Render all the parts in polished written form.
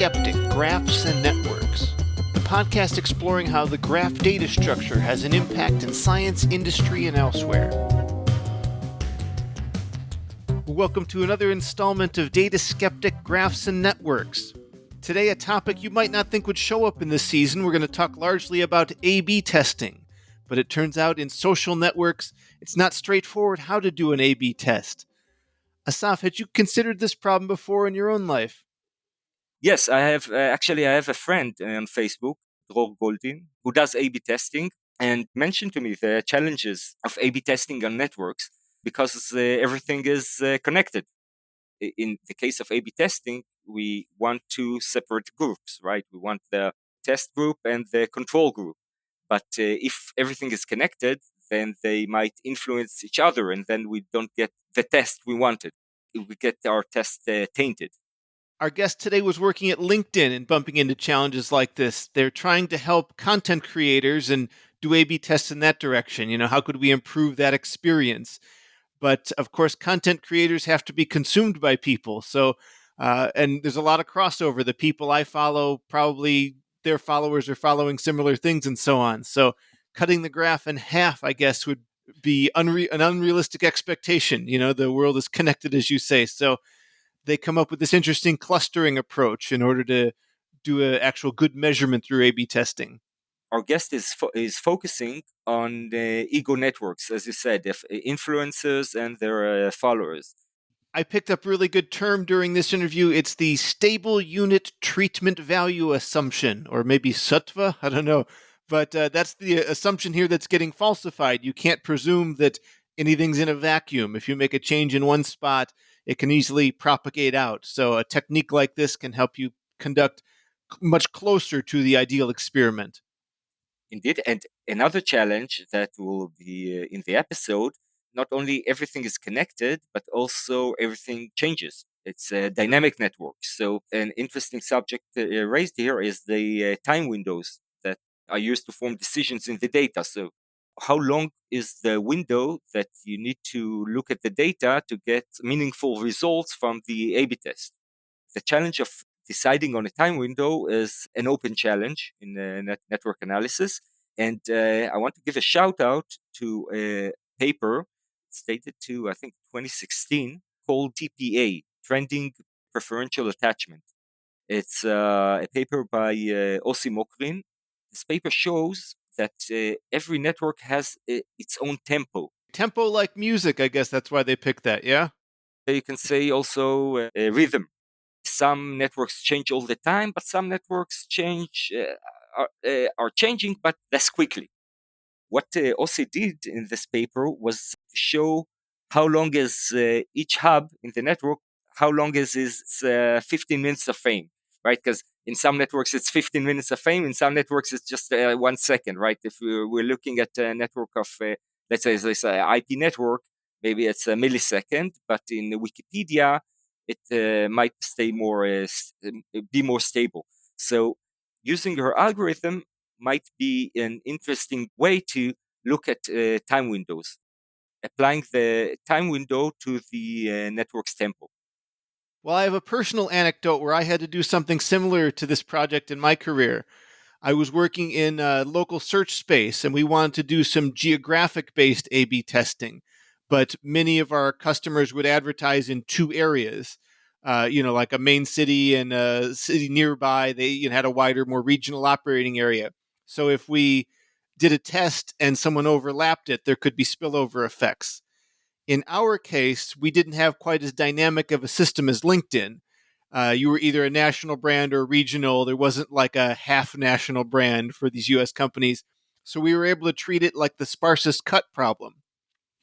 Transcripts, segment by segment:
Skeptic, Graphs and Networks, the podcast exploring how the graph data structure has an impact in science, industry, and elsewhere. Welcome to another installment of Data Skeptic, Graphs and Networks. Today, a topic you might not think would show up in this season. We're going to talk largely about A/B testing. But it turns out in social networks, it's not straightforward how to do an A/B test. Asaf, had you considered this problem before in your own life? Yes, I have. I have a friend on Facebook, Dror Goldin, who does A/B testing and mentioned to me the challenges of A/B testing on networks because everything is connected. In the case of A/B testing, we want two separate groups, right? We want the test group and the control group. But if everything is connected, then they might influence each other, and then we don't get the test we wanted. We get our test tainted. Our guest today was working at LinkedIn and bumping into challenges like this. They're trying to help content creators and do A/B tests in that direction. How could we improve that experience? But of course, content creators have to be consumed by people. And there's a lot of crossover. The people I follow, probably their followers are following similar things and so on. So cutting the graph in half, I guess, would be an unrealistic expectation. The world is connected, as you say. So they come up with this interesting clustering approach in order to do an actual good measurement through A/B testing. Our guest is focusing on the ego networks, as you said, influencers and their followers. I picked up a really good term during this interview. It's the stable unit treatment value assumption, or maybe SUTVA. I don't know. But that's the assumption here that's getting falsified. You can't presume that anything's in a vacuum. If you make a change in one spot, it can easily propagate out. So a technique like this can help you conduct much closer to the ideal experiment. Indeed. And another challenge that will be in the episode, not only everything is connected, but also everything changes. It's a dynamic network. So an interesting subject raised here is the time windows that are used to form decisions in the data. So how long is the window that you need to look at the data to get meaningful results from the A/B test? The challenge of deciding on a time window is an open challenge in network analysis. And I want to give a shout out to a paper stated to, I think, 2016 called TPA, Trending Preferential Attachment. It's a paper by Ossi Mokrin. This paper shows that every network has its own tempo. Tempo like music, I guess that's why they picked that, yeah? You can say also rhythm. Some networks change all the time, but some networks are changing, but less quickly. What Ossi did in this paper was to show how long is each hub in the network, how long is 15 minutes of fame, right? Because in some networks it's 15 minutes of fame, in some networks it's just 1 second, right? If we're looking at a network of, let's say this IP network, maybe it's a millisecond, but in Wikipedia, it might be more stable. So using her algorithm might be an interesting way to look at time windows, applying the time window to the network's tempo. Well, I have a personal anecdote where I had to do something similar to this project in my career. I was working in a local search space and we wanted to do some geographic based A/B testing, but many of our customers would advertise in two areas. Like a main city and a city nearby. They had a wider, more regional operating area. So if we did a test and someone overlapped it, there could be spillover effects. In our case, we didn't have quite as dynamic of a system as LinkedIn. You were either a national brand or regional. There wasn't like a half national brand for these US companies. So we were able to treat it like the sparsest cut problem,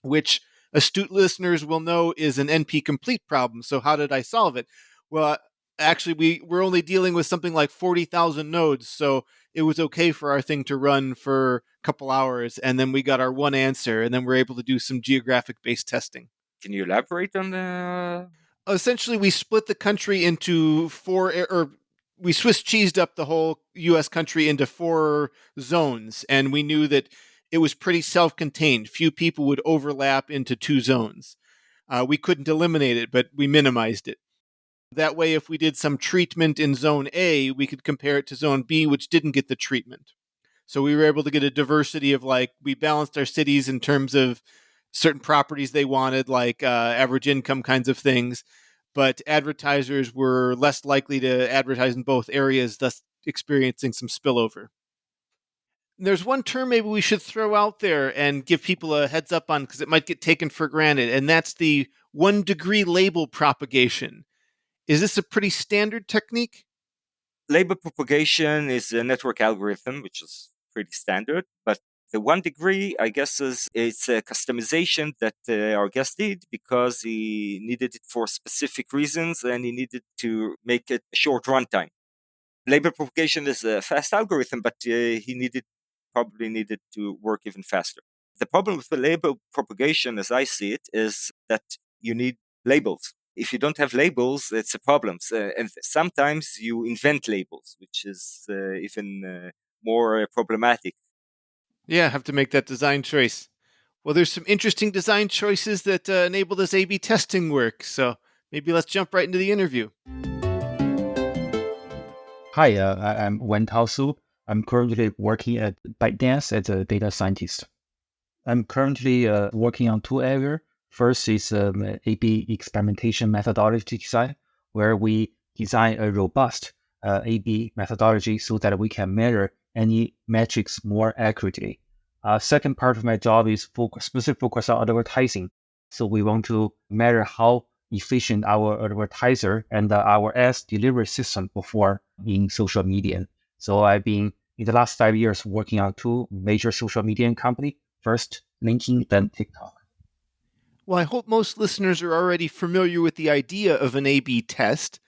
which astute listeners will know is an NP complete problem. So how did I solve it? Well, actually, we were only dealing with something like 40,000 nodes. So it was okay for our thing to run for a couple hours. And then we got our one answer. And then we're able to do some geographic based testing. Can you elaborate on the? Essentially, we split the country into we Swiss cheesed up the whole U.S. country into 4 zones, and we knew that it was pretty self-contained. Few people would overlap into 2 zones. We couldn't eliminate it, but we minimized it. That way, if we did some treatment in zone A, we could compare it to zone B, which didn't get the treatment. So we were able to get a diversity of, like, we balanced our cities in terms of certain properties they wanted, like average income kinds of things. But advertisers were less likely to advertise in both areas, thus experiencing some spillover. There's one term maybe we should throw out there and give people a heads up on because it might get taken for granted, and that's the 1 degree label propagation. Is this a pretty standard technique? Label propagation is a network algorithm, which is pretty standard, but the 1 degree, I guess, is it's a customization that our guest did because he needed it for specific reasons and he needed to make it a short runtime. Label propagation is a fast algorithm, but probably needed to work even faster. The problem with the label propagation, as I see it, is that you need labels. If you don't have labels, it's a problem. And sometimes you invent labels, which is even more problematic. Yeah, have to make that design choice. Well, there's some interesting design choices that enable this A/B testing work. So maybe let's jump right into the interview. Hi, I'm Wen Tao Su. I'm currently working at ByteDance as a data scientist. I'm currently working on two areas. First is A/B experimentation methodology design, where we design a robust A/B methodology so that we can measure any metrics more accurately. Second part of my job is specific focus on advertising. So we want to measure how efficient our advertiser and our ads delivery system perform in social media. So I've been in the last 5 years working on two major social media companies. First, LinkedIn, then TikTok. Well, I hope most listeners are already familiar with the idea of an A/B test.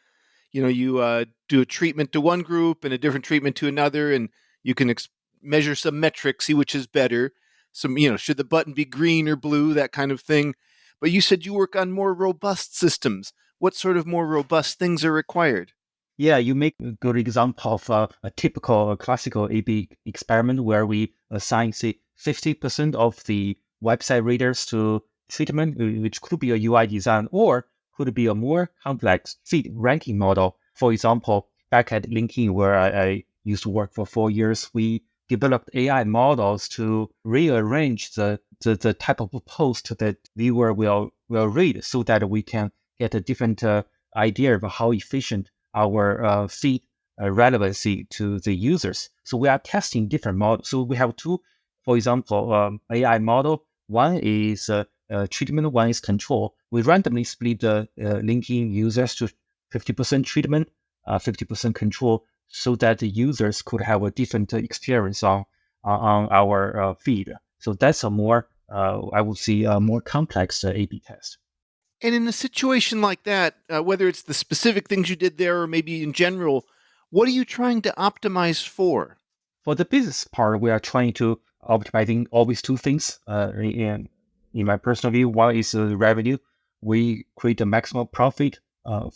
You do a treatment to one group and a different treatment to another, and you can measure some metrics, see which is better. Some, should the button be green or blue, that kind of thing. But you said you work on more robust systems. What sort of more robust things are required? Yeah, you make a good example of a typical classical A/B experiment where we assign, say, 50% of the website readers to treatment, which could be a UI design or could be a more complex feed ranking model. For example, back at LinkedIn, where I used to work for 4 years, we developed AI models to rearrange the type of post that viewer will read so that we can get a different idea of how efficient our feed relevancy to the users. So we are testing different models. So we have two, for example, AI model. One is treatment, one is control. We randomly split the LinkedIn users to 50% treatment, 50% control, so that the users could have a different experience on our feed. So that's a more, I would say, a more complex A/B test. And in a situation like that, whether it's the specific things you did there or maybe in general, what are you trying to optimize for? For the business part, we are trying to optimizing always two things. In my personal view, one is revenue. We create a maximum profit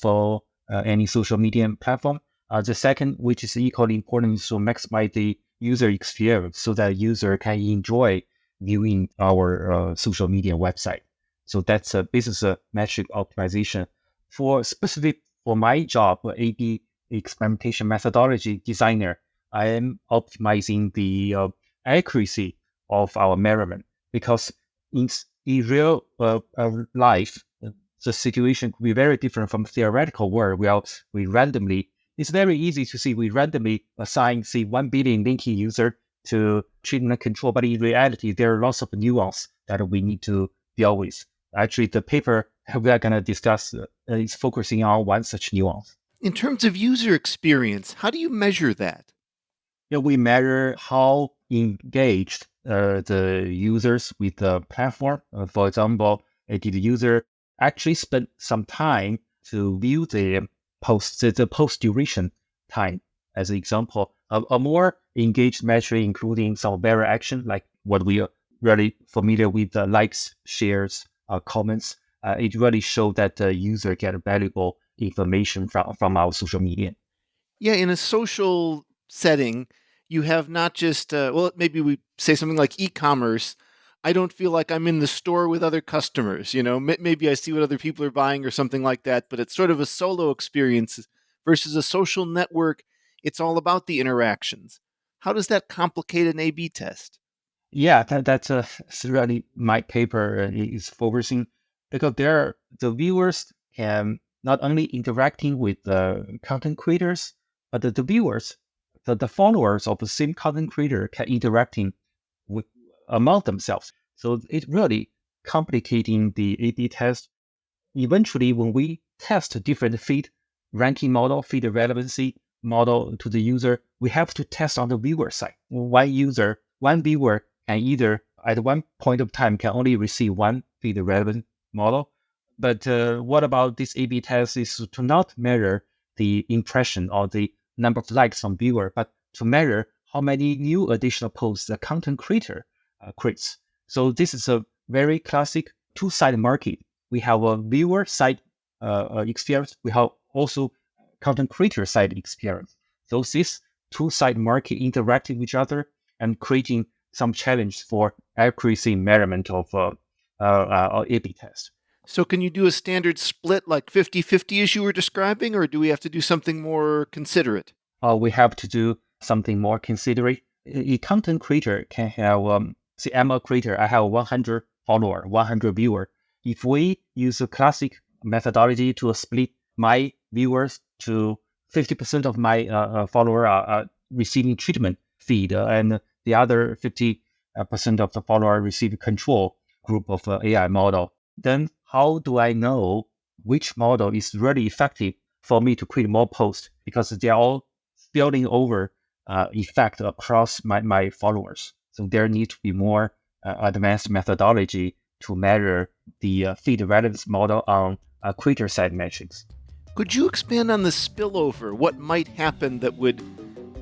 for any social media platform. The second, which is equally important, is to maximize the user experience so that user can enjoy viewing our social media website. So that's a business metric optimization. For my job, A/B experimentation methodology designer, I am optimizing the accuracy of our measurement because in real life, the situation could be very different from theoretical world where it's very easy to see we randomly assign, say, 1 billion LinkedIn user to treatment control, but in reality, there are lots of nuance that we need to deal with. Actually, the paper we are going to discuss is focusing on one such nuance. In terms of user experience, how do you measure that? We measure how engaged the users with the platform. For example, did the user actually spend some time to view the post duration time? As an example, a more engaged metric, including some better action, like what we are really familiar with, the likes, shares, comments. It really shows that the user get valuable information from our social media. Yeah, in a social setting, you have not just, well, maybe we say something like e commerce. I don't feel like I'm in the store with other customers. Maybe I see what other people are buying or something like that, but it's sort of a solo experience versus a social network. It's all about the interactions. How does that complicate an A/B test? Yeah, that's really my paper is focusing because the viewers can not only interacting with the content creators, but the viewers, the followers of the same content creator can interacting with among themselves. So it really complicating the A/B test. Eventually, when we test different feed ranking model, feed relevancy model to the user, we have to test on the viewer side. One viewer can either at one point of time can only receive one feed relevant model. But what about this A/B test is to not measure the impression or the number of likes from viewer, but to measure how many new additional posts the content creator creates. So this is a very classic two-sided market. We have a viewer side experience. We have also content creator side experience. So this two-side market interacting with each other and creating some challenge for accuracy measurement of A/B test. So, can you do a standard split like 50-50 as you were describing, or do we have to do something more considerate? We have to do something more considerate. A content creator can have, say I'm a creator, I have 100 follower, 100 viewer. If we use a classic methodology to split my viewers to 50% of my follower are receiving treatment feed, and the other 50% of the follower receive control group of AI model, then how do I know which model is really effective for me to create more posts? Because they are all spilling over effect across my followers. So there need to be more advanced methodology to measure the feed relevance model on creator side metrics. Could you expand on the spillover? What might happen that would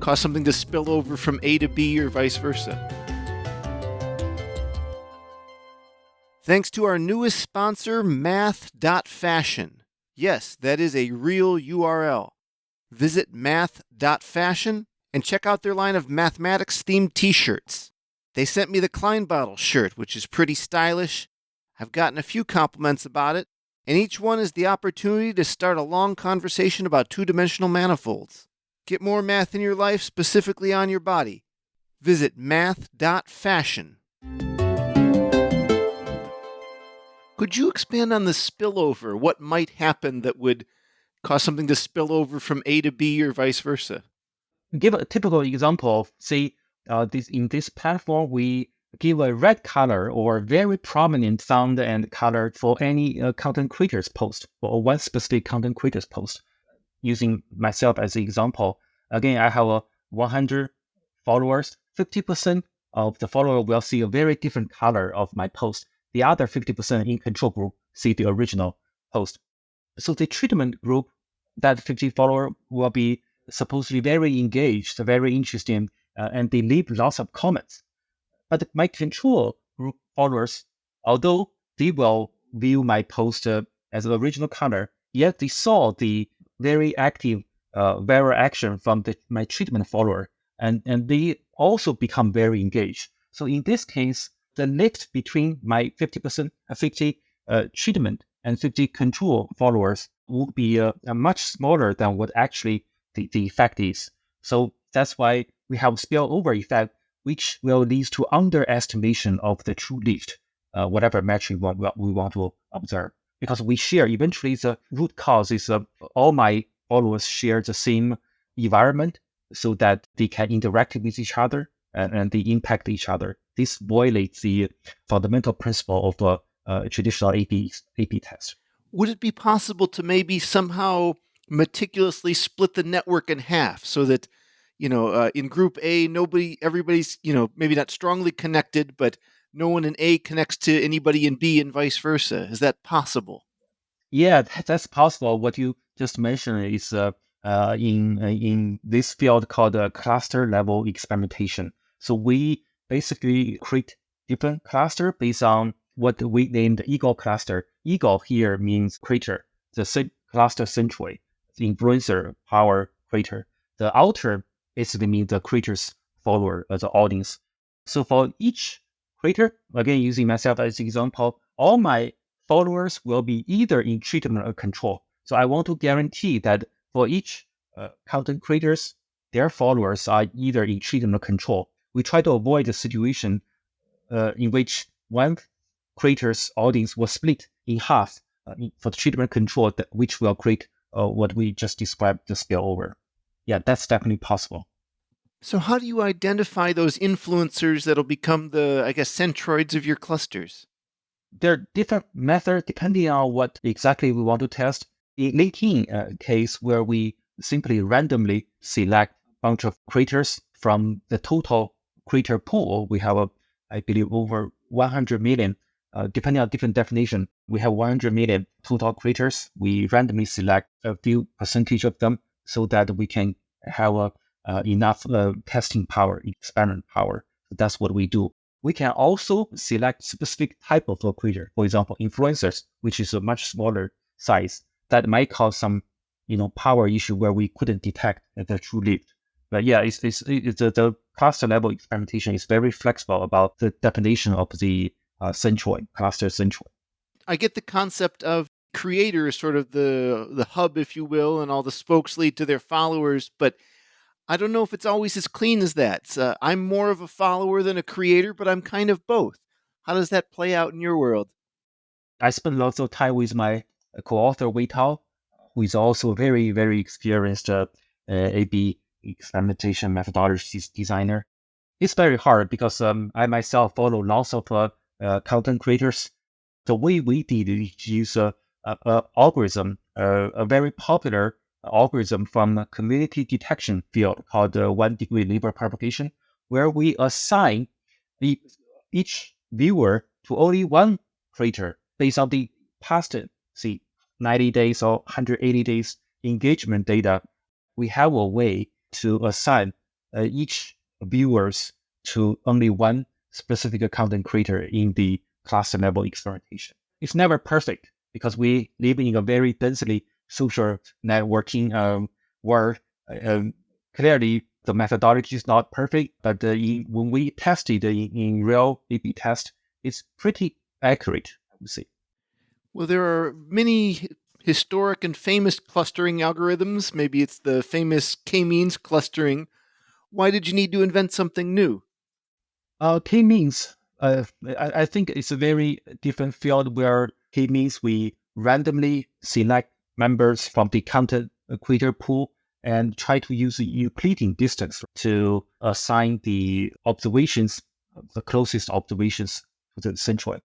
cause something to spill over from A to B or vice versa? Thanks to our newest sponsor, math.fashion. Yes, that is a real URL. Visit math.fashion and check out their line of mathematics themed t shirts. They sent me the Klein Bottle shirt, which is pretty stylish. I've gotten a few compliments about it, and each one is the opportunity to start a long conversation about two-dimensional manifolds. Get more math in your life, specifically on your body. Visit math.fashion. Could you expand on the spillover? What might happen that would cause something to spill over from A to B or vice versa? Give a typical example of, say, in this platform, we give a red color or very prominent sound and color for any content creators post, or one specific content creators post. Using myself as an example, again, I have 100 followers. 50% of the follower will see a very different color of my post. The other 50% in control group see the original post. So the treatment group, that 50 follower will be supposedly very engaged, very interesting, and they leave lots of comments. But my control group followers, although they will view my post as an original color, yet they saw the very active viral action from my treatment follower, and they also become very engaged. So in this case, the lift between my 50% 50 treatment and 50 control followers would be much smaller than what actually the effect is. So that's why we have spillover effect, which will lead to underestimation of the true lift, whatever metric we want to observe. Because we share, eventually the root cause is all my followers share the same environment so that they can interact with each other and they impact each other. This violates the fundamental principle of traditional A/B test. Would it be possible to maybe somehow meticulously split the network in half so that, in group A, everybody's, maybe not strongly connected, but no one in A connects to anybody in B and vice versa? Is that possible? Yeah, that's possible. What you just mentioned is in this field called cluster level experimentation. So we basically create different cluster based on what we named eagle cluster. Eagle here means creator, the cluster centroid, the influencer power creator. The outer basically means the creator's follower, the audience. So for each creator, again, using myself as an example, all my followers will be either in treatment or control. So I want to guarantee that for each content creators, their followers are either in treatment or control. We try to avoid a situation in which one creator's audience was split in half for the treatment control, which will create what we just described, the spillover. Yeah, that's definitely possible. So how do you identify those influencers that'll become the, I guess, centroids of your clusters? There are different methods depending on what exactly we want to test. In LinkedIn case, where we simply randomly select a bunch of creators from the total creator pool, we have, I believe, over 100 million. Depending on different definition, we have 100 million total creators. We randomly select a few percentage of them so that we can have enough testing power, experiment power. That's what we do. We can also select specific type of a creator, for example, influencers, which is a much smaller size that might cause some, power issue where we couldn't detect the true lift. But yeah, the cluster level experimentation is very flexible about the definition of the centroid, cluster centroid. I get the concept of creator as sort of the hub, if you will, and all the spokes lead to their followers, but I don't know if it's always as clean as that. I'm more of a follower than a creator, but I'm kind of both. How does that play out in your world? I spent lots of time with my co-author Wei Tao, who is also a very, very experienced A/B experimentation methodology designer. It's very hard because I myself follow lots of content creators. The way we did it is use a algorithm, a very popular algorithm from the community detection field called 1-degree Libra propagation, where we assign each viewer to only one creator based on the past, 90 days or 180 days engagement data. We have a way to assign each viewers to only one specific content creator in the cluster level experimentation. It's never perfect because we live in a very densely social networking world. Clearly, the methodology is not perfect, but when we test it in real A/B test, it's pretty accurate, I would say. Well, there are many historic and famous clustering algorithms. Maybe it's the famous k-means clustering. Why did you need to invent something new? K-means, I think it's a very different field where K-means we randomly select members from the content creator pool and try to use the Euclidean distance to assign the observations, the closest observations to the centroid.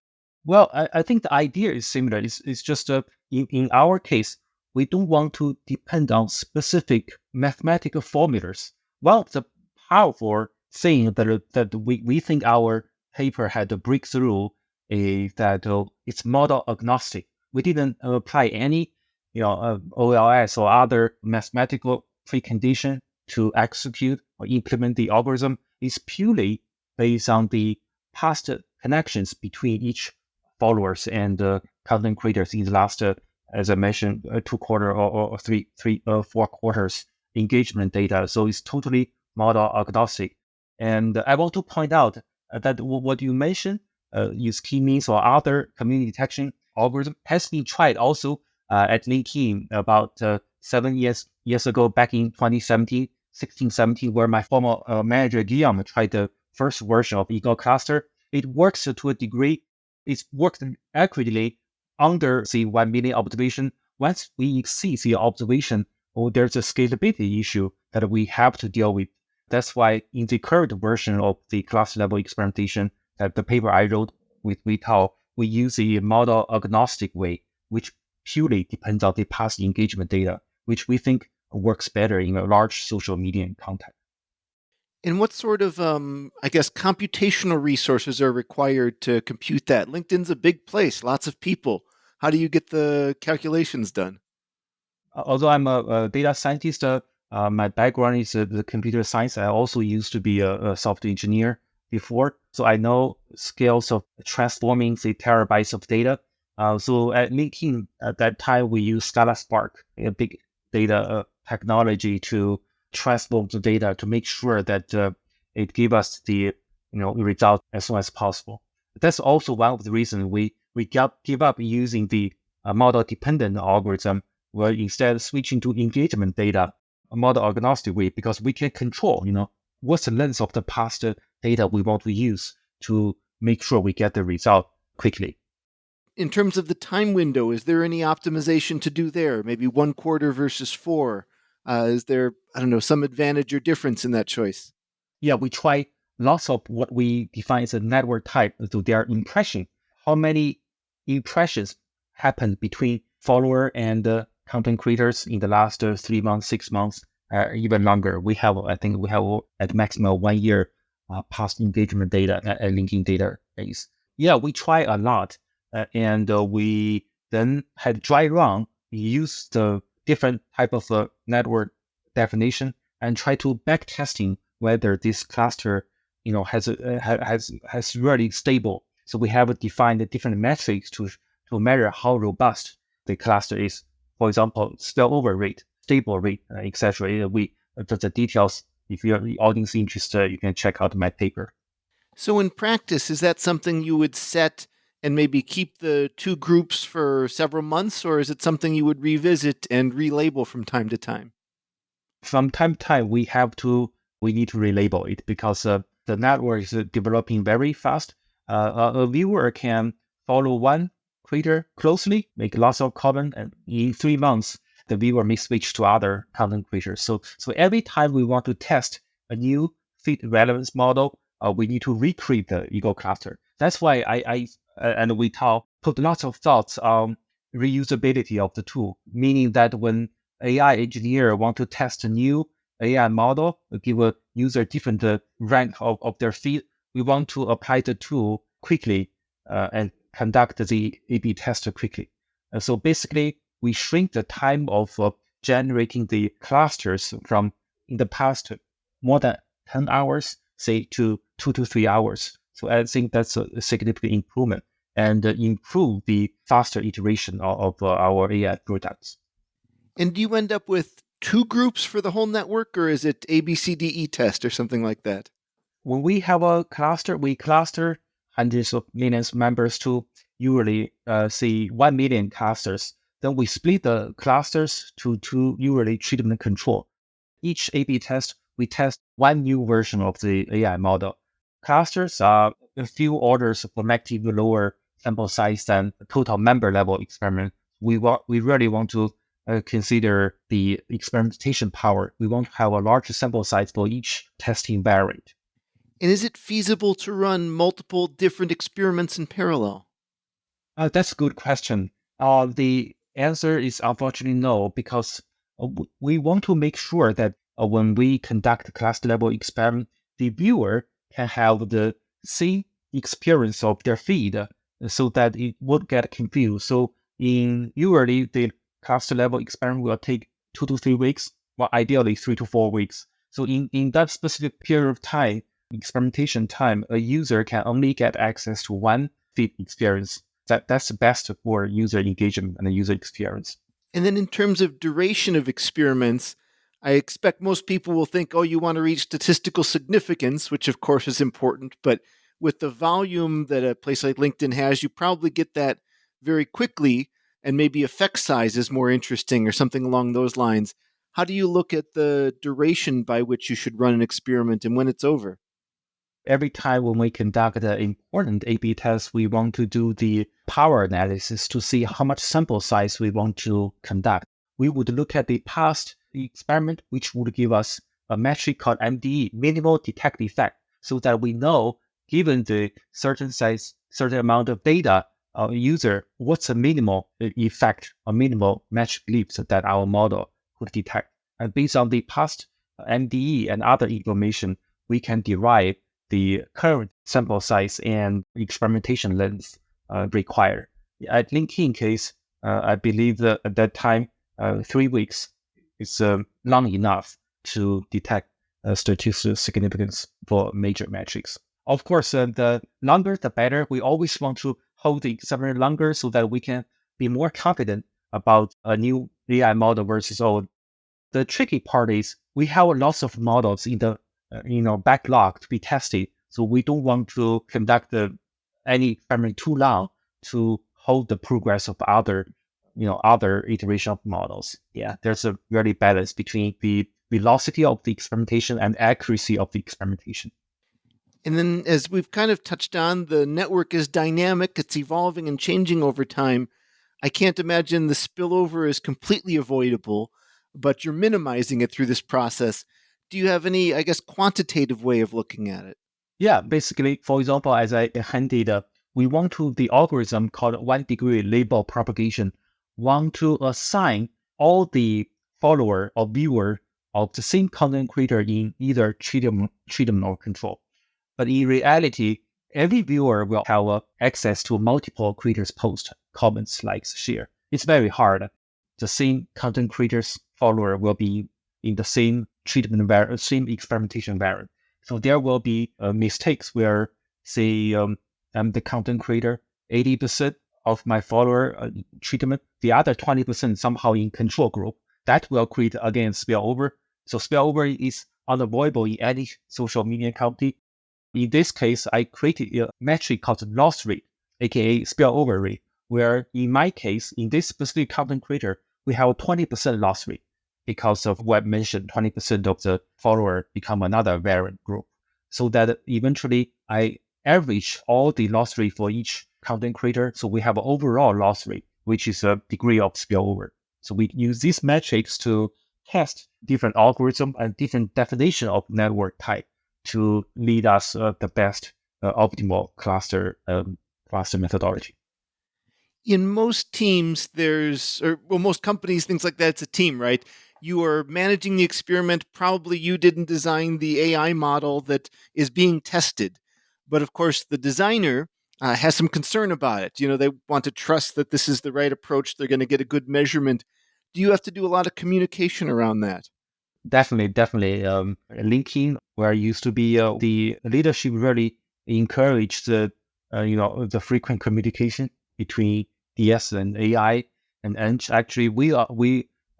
Well, I think the idea is similar. It's just in our case, we don't want to depend on specific mathematical formulas. One of the powerful thing that we think our paper had a breakthrough is that it's model agnostic. We didn't apply any, OLS or other mathematical precondition to execute or implement the algorithm. It's purely based on the past connections between each followers and content creators in the last, as I mentioned, 2 quarter or 4 quarters engagement data. So it's totally model agnostic. And I want to point out that what you mentioned, use k-means or other community detection algorithm, has been tried also at LinkedIn about 7 years ago, back in 2017, 16, 17, where my former manager Guillaume tried the first version of Eagle Cluster. It works to a degree. It's worked accurately under the 1 million observation. Once we exceed the observation, there's a scalability issue that we have to deal with. That's why in the current version of the cluster level experimentation, that the paper I wrote with Wei Tao, we use a model agnostic way, which purely depends on the past engagement data, which we think works better in a large social media context. And what sort of, I guess, computational resources are required to compute that? LinkedIn's a big place, lots of people. How do you get the calculations done? Although I'm a data scientist, my background is the computer science. I also used to be a software engineer before, so I know scales of transforming the terabytes of data. So at LinkedIn, at that time, we use Scala Spark, a big data technology, to transform the data to make sure that it gives us the result as soon as possible. That's also one of the reasons we give up using the model-dependent algorithm. We're instead switching to engagement data, a model agnostic way, because we can control, what's the length of the past data we want to use to make sure we get the result quickly. In terms of the time window, is there any optimization to do there? Maybe 1 quarter versus 4? Is there, I don't know, some advantage or difference in that choice? Yeah, we try lots of what we define as a network type to their impression. How many impressions happened between follower and content creators in the last 3 months, 6 months, even longer. I think we have at maximum 1 year past engagement data and linking database. Yeah, we try a lot, and we then had dry run, use the different type of network definition and try to back testing whether this cluster, has really stable. So we have defined different metrics to measure how robust the cluster is. For example, spillover rate, stable rate, etc. The details. If your audience interested, you can check out my paper. So, in practice, is that something you would set and maybe keep the two groups for several months, or is it something you would revisit and relabel from time to time? From time to time, we need to relabel it because the network is developing very fast. A viewer can follow one creator closely, make lots of comment, and in 3 months, the viewer may switch to other content creators. So every time we want to test a new fit relevance model, we need to recreate the ego cluster. That's why and we put lots of thoughts on reusability of the tool, meaning that when AI engineer want to test a new AI model, give a user different rank of their feed, we want to apply the tool quickly and conduct the A/B test quickly. So basically, we shrink the time of generating the clusters from in the past more than 10 hours, say, to 2 to 3 hours. So I think that's a significant improvement and improve the faster iteration of our AI products. And do you end up with two groups for the whole network, or is it ABCDE test or something like that? When we have a cluster, we cluster hundreds of millions members to usually see 1 million clusters. Then we split the clusters to two usually treatment control. Each A/B test, we test one new version of the AI model. Clusters are a few orders of magnitude lower sample size than the total member level experiment. We really want to consider the experimentation power. We want to have a larger sample size for each testing variant. And is it feasible to run multiple different experiments in parallel? That's a good question. The answer is unfortunately no, because we want to make sure that when we conduct class level experiment, the viewer can have the same experience of their feed so that it won't get confused. So usually the class level experiment will take 2 to 3 weeks, well, ideally 3 to 4 weeks. So in that specific period of time, experimentation time, a user can only get access to one feed experience. That's the best for user engagement and the user experience. And then in terms of duration of experiments, I expect most people will think, oh, you want to reach statistical significance, which of course is important, but with the volume that a place like LinkedIn has, you probably get that very quickly, and maybe effect size is more interesting or something along those lines. How do you look at the duration by which you should run an experiment and when it's over? Every time when we conduct an important A/B test, we want to do the power analysis to see how much sample size we want to conduct. We would look at the past experiment, which would give us a metric called MDE, minimal detect effect, so that we know, given the certain size, certain amount of data, our user, what's the minimal effect or minimal metric leaps that our model could detect. And based on the past MDE and other information, we can derive the current sample size and experimentation length required. At LinkedIn case, I believe that at that time, 3 weeks is long enough to detect statistical significance for major metrics. Of course, the longer the better. We always want to hold the experiment longer so that we can be more confident about a new AI model versus old. The tricky part is we have lots of models in the backlog to be tested. So we don't want to conduct the any experiment too long to hold the progress of other iteration of models. Yeah, there's a really balance between the velocity of the experimentation and accuracy of the experimentation. And then, as we've kind of touched on, the network is dynamic, it's evolving and changing over time. I can't imagine the spillover is completely avoidable, but you're minimizing it through this process. Do you have any, I guess, quantitative way of looking at it? Yeah, basically, for example, as I hinted, we want to the algorithm called 1-degree label propagation want to assign all the follower or viewer of the same content creator in either treatment or control. But in reality, every viewer will have access to multiple creators' posts, comments, likes, share. It's very hard. The same content creators' follower will be in the same same experimentation environment. So there will be mistakes where, say, I'm the content creator, 80% of my follower treatment, the other 20% somehow in control group. That will create, again, spillover. So spillover is unavoidable in any social media company. In this case, I created a metric called loss rate, aka spillover rate, where in my case, in this specific content creator, we have a 20% loss rate because of what I mentioned, 20% of the follower become another variant group. So that eventually I average all the loss rate for each content creator. So we have an overall loss rate, which is a degree of spillover. So we use these metrics to test different algorithm and different definition of network type to lead us the best optimal cluster methodology. In most teams, most companies, things like that, it's a team, right? You are managing the experiment. Probably you didn't design the AI model that is being tested. But of course, the designer has some concern about it. They want to trust that this is the right approach. They're going to get a good measurement. Do you have to do a lot of communication around that? Definitely. LinkedIn, where I used to be, the leadership really encouraged the frequent communication between DS and AI and actually we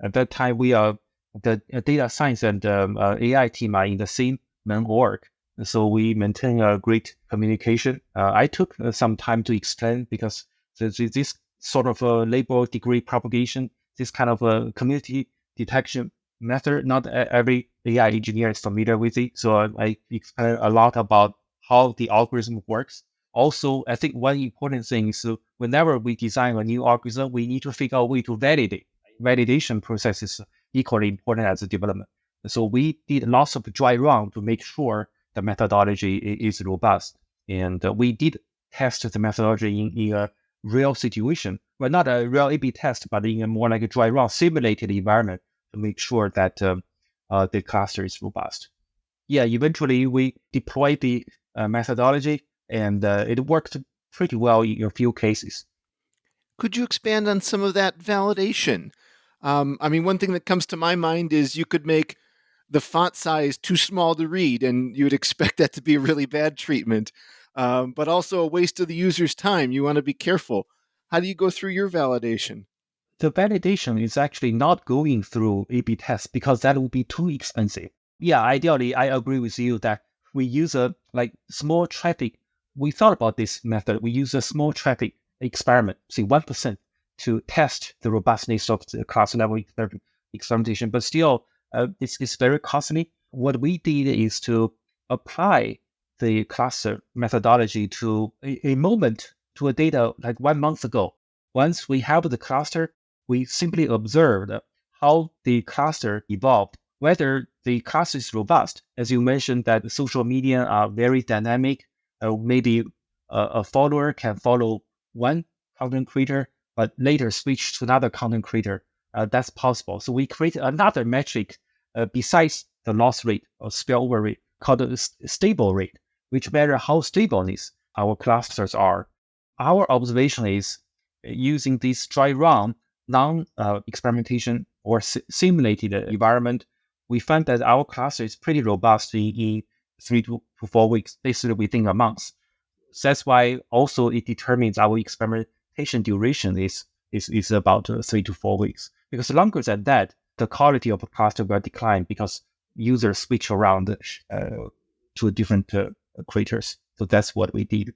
at that time we are the data science and AI team are in the same main org, so we maintain a great communication. I took some time to explain because this sort of label degree propagation, this kind of community detection method, not every AI engineer is familiar with it. So I explain a lot about how the algorithm works. Also, I think one important thing is whenever we design a new algorithm, we need to figure out a way to validate. Validation process is equally important as the development. So we did lots of dry run to make sure the methodology is robust. And we did test the methodology in a real situation. Well, not a real A/B test, but in a more like a dry run simulated environment to make sure that the cluster is robust. Yeah, eventually we deployed the methodology and it worked pretty well in a few cases. Could you expand on some of that validation? One thing that comes to my mind is you could make the font size too small to read, and you would expect that to be a really bad treatment, but also a waste of the user's time. You want to be careful. How do you go through your validation? The validation is actually not going through A/B tests because that would be too expensive. Yeah, ideally, I agree with you that we use a small traffic. We thought about this method. We use a small traffic experiment, say 1%, to test the robustness of the cluster level experimentation. But still, it's very costly. What we did is to apply the cluster methodology to a moment, to a data like 1 month ago. Once we have the cluster, we simply observed how the cluster evolved, whether the cluster is robust. As you mentioned, that social media are very dynamic. Maybe a follower can follow one content creator, but later switch to another content creator. That's possible. So we create another metric besides the loss rate or spillover rate called the stable rate, which measures how stable our clusters are. Our observation is using this dry run non-experimentation or simulated environment, we find that our cluster is pretty robust in 3 to 4 weeks, basically within a month. So that's why also it determines our experimentation duration is about 3 to 4 weeks. Because longer than that, the quality of a cluster will decline because users switch around to different creators. So that's what we did.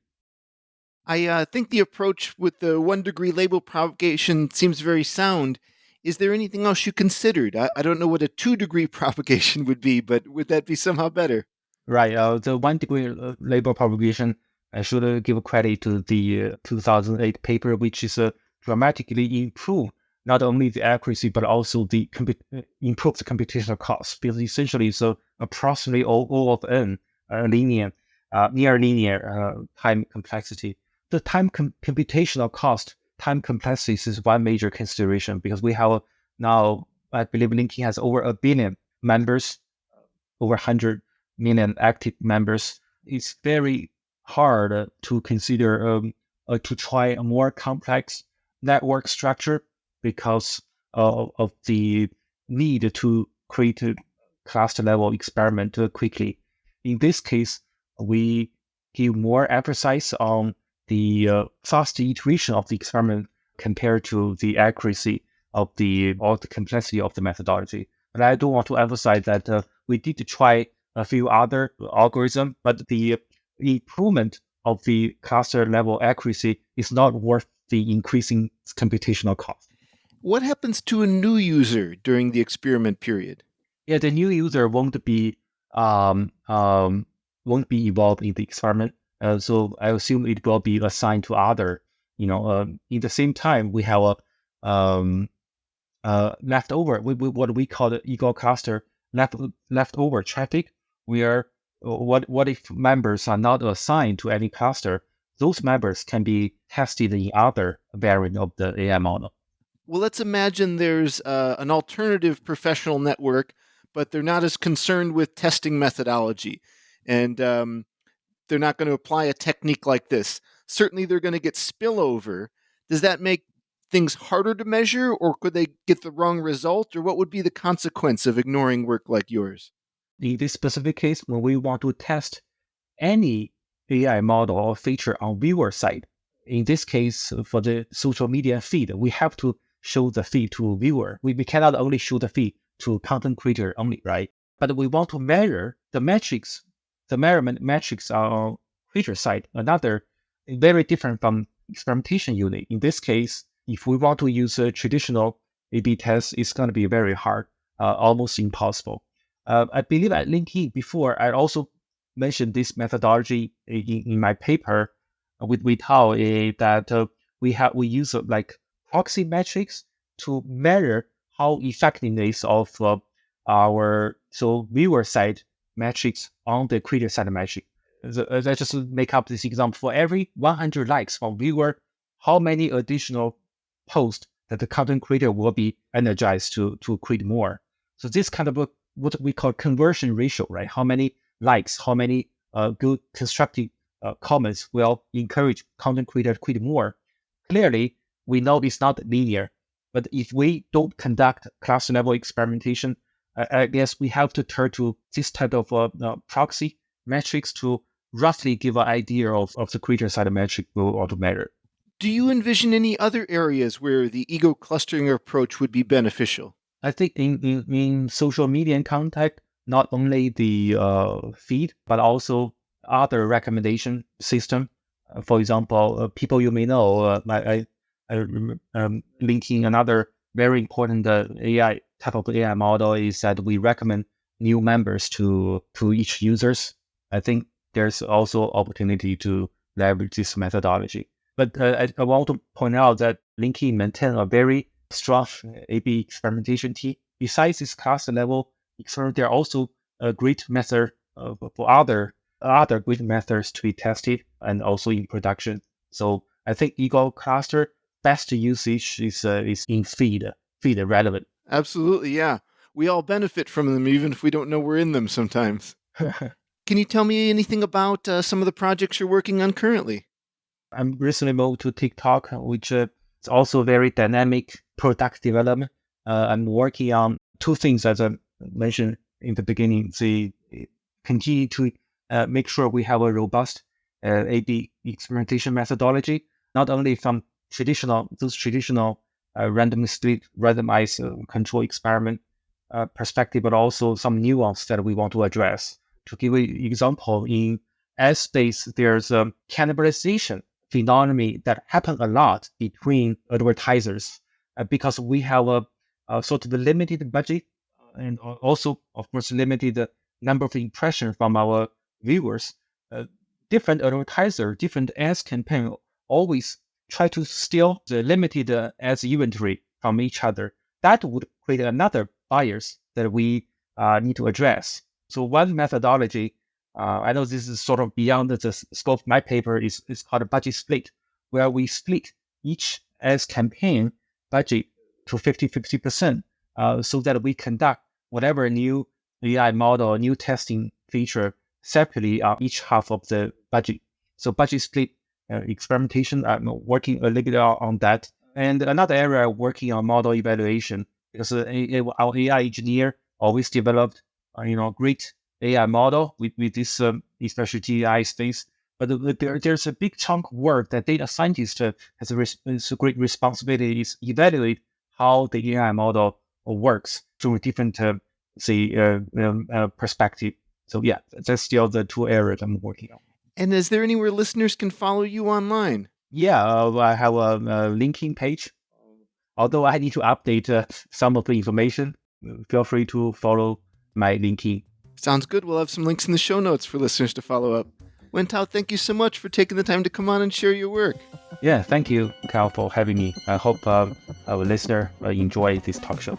I think the approach with the 1 degree label propagation seems very sound. Is there anything else you considered? I don't know what a 2 degree propagation would be, but would that be somehow better? Right. The 1 degree label propagation, I should give credit to the 2008 paper, which is dramatically improve not only the accuracy but also the improve the computational cost, because essentially it's approximately O of n linear, near linear time complexity. The computational cost, time complexity is one major consideration because we have now, I believe LinkedIn has over 1 billion members, over 100 million active members. It's very hard to consider to try a more complex network structure because of the need to create a cluster level experiment quickly. In this case, we give more emphasis on the fast iteration of the experiment compared to the accuracy of the or the complexity of the methodology. But I do want to emphasize that we did try a few other algorithms, but the improvement of the cluster level accuracy is not worth the increasing computational cost. What happens to a new user during the experiment period? Yeah, the new user won't be involved in the experiment. So I assume it will be assigned to other. In the same time, we have a leftover, what we call the ego cluster leftover traffic, where what if members are not assigned to any cluster? Those members can be tested in other variant of the AI model. Well, let's imagine there's an alternative professional network, but they're not as concerned with testing methodology, and they're not going to apply a technique like this. Certainly, they're going to get spillover. Does that make things harder to measure, or could they get the wrong result, or what would be the consequence of ignoring work like yours? In this specific case, when we want to test any AI model or feature on viewer side, in this case, for the social media feed, we have to show the feed to viewer. We cannot only show the feed to content creator only, right? But we want to measure the metrics, the measurement metrics on creator side, another very different from experimentation unit. In this case, if we want to use a traditional A/B test, it's going to be very hard, almost impossible. I believe at LinkedIn before, I also mentioned this methodology in my paper with Tao, that we use like proxy metrics to measure how effectiveness of our viewer side metrics on the creator side metric. Let's just make up this example. For every 100 likes from viewer, how many additional posts that the content creator will be energized to create more? So this kind of what we call conversion ratio, right? How many likes, how many good constructive comments will encourage content creator to create more. Clearly, we know it's not linear, but if we don't conduct cluster level experimentation, I guess we have to turn to this type of proxy metrics to roughly give an idea of the creator side metric we want to measure. Do you envision any other areas where the ego clustering approach would be beneficial? I think in social media context, not only the feed, but also other recommendation system. For example, people you may know, linking another very important AI type of AI model is that we recommend new members to each users. I think there's also opportunity to leverage this methodology. But I want to point out that LinkedIn maintain a very strong A/B experimentation team. Besides this cluster level experiment, there are also a great method for other great methods to be tested and also in production. So I think Eagle cluster best usage is in feed relevant. Absolutely, yeah. We all benefit from them, even if we don't know we're in them sometimes. Can you tell me anything about some of the projects you're working on currently? I'm recently moved to TikTok, which is also very dynamic product development. I'm working on two things, as I mentioned in the beginning. The continue to make sure we have a robust A/B experimentation methodology, not only from those traditional randomized control experiment perspective, but also some nuance that we want to address. To give an example, in ad space, there's cannibalization phenomenon that happen a lot between advertisers because we have a sort of limited budget and also, of course, limited number of impressions from our viewers. Different advertiser, different ads campaign always try to steal the limited ads inventory from each other. That would create another bias that we need to address. So one methodology, I know this is sort of beyond the scope of my paper, is called a budget split, where we split each ads campaign budget to 50-50%, so that we conduct whatever new AI model or new testing feature separately on each half of the budget. So budget split experimentation, I'm working a little bit on that. And another area working on model evaluation, because our AI engineer always developed great AI model with this especially GI space. But there's a big chunk of work that data scientist has a great responsibility is evaluate how the AI model works from different perspective. So yeah, that's still the two areas I'm working on. And is there anywhere listeners can follow you online? Yeah, I have a linking page. Although I need to update some of the information, feel free to follow my linking. Sounds good. We'll have some links in the show notes for listeners to follow up. Wentao, thank you so much for taking the time to come on and share your work. Yeah, thank you, Kyle, for having me. I hope our listener enjoy this talk show.